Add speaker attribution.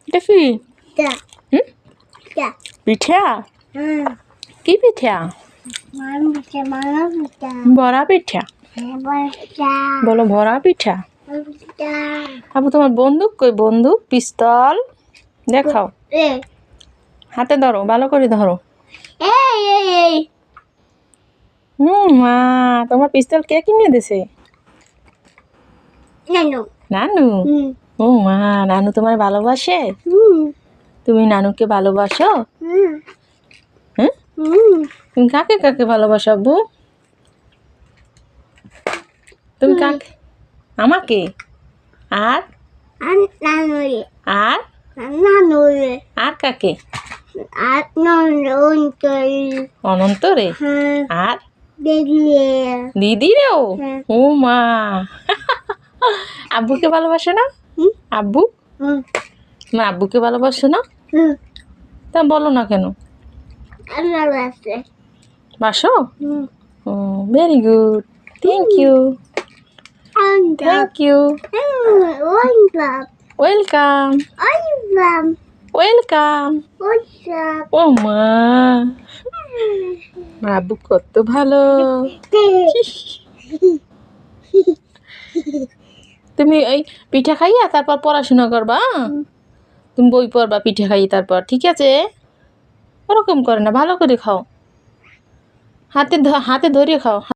Speaker 1: এটা কি?
Speaker 2: টা
Speaker 1: হুম?
Speaker 2: টা
Speaker 1: পিঠা?
Speaker 2: হুম
Speaker 1: কি পিঠা?
Speaker 2: পিঠা
Speaker 1: বড়া পিঠা?
Speaker 2: পিঠা
Speaker 1: বলো ভরা পিঠা।
Speaker 2: পিঠা
Speaker 1: আবু তোমার বন্দুক কই? বন্দুক, পিস্তল দেখাও।
Speaker 2: এ
Speaker 1: হাতে ধরো, ভালো করে ধরো।
Speaker 2: এই এই এই
Speaker 1: মা, তোমার পিস্তল কে কিনে দিছে?
Speaker 2: নানু
Speaker 1: নানু?
Speaker 2: হুম
Speaker 1: ও মা, নানু তোমার ভালোবাসে?
Speaker 2: হুম
Speaker 1: তুমি নানুকে ভালোবাসো?
Speaker 2: হুম
Speaker 1: হ্যাঁ?
Speaker 2: হুম
Speaker 1: তুমি কাকে কাকে ভালোবাসো আব্বু? তুমি কাকে? আমাকে? আর
Speaker 2: নানুরে
Speaker 1: আর
Speaker 2: নানুরে
Speaker 1: আর কাকে?
Speaker 2: আর নানু
Speaker 1: অনন্তরে?
Speaker 2: হ্যাঁ
Speaker 1: আর
Speaker 2: দেখলে
Speaker 1: দিদিরেও?
Speaker 2: হ্যাঁ
Speaker 1: ও মা, আব্বুকে ভালোবাসে না?
Speaker 2: হুম
Speaker 1: আব্বু?
Speaker 2: হুম
Speaker 1: না, আব্বুকে ভালোবাসে না?
Speaker 2: হুম
Speaker 1: তা বলো না কেন?
Speaker 2: আল্লাহ আছে
Speaker 1: বাসো?
Speaker 2: হুম
Speaker 1: ও, very good, thank you, thank you, welcome, welcome. ও মা, আব্বু কত ভালো। তুমি এই পিঠা খাইয়া তারপর পড়াশোনা করবা, হ্যাঁ? তুমি বই পড়বা পিঠা খাইয়ে তারপর, ঠিক আছে? ওরকম করে না, ভালো করে খাও, হাতে হাতে ধরে খাও।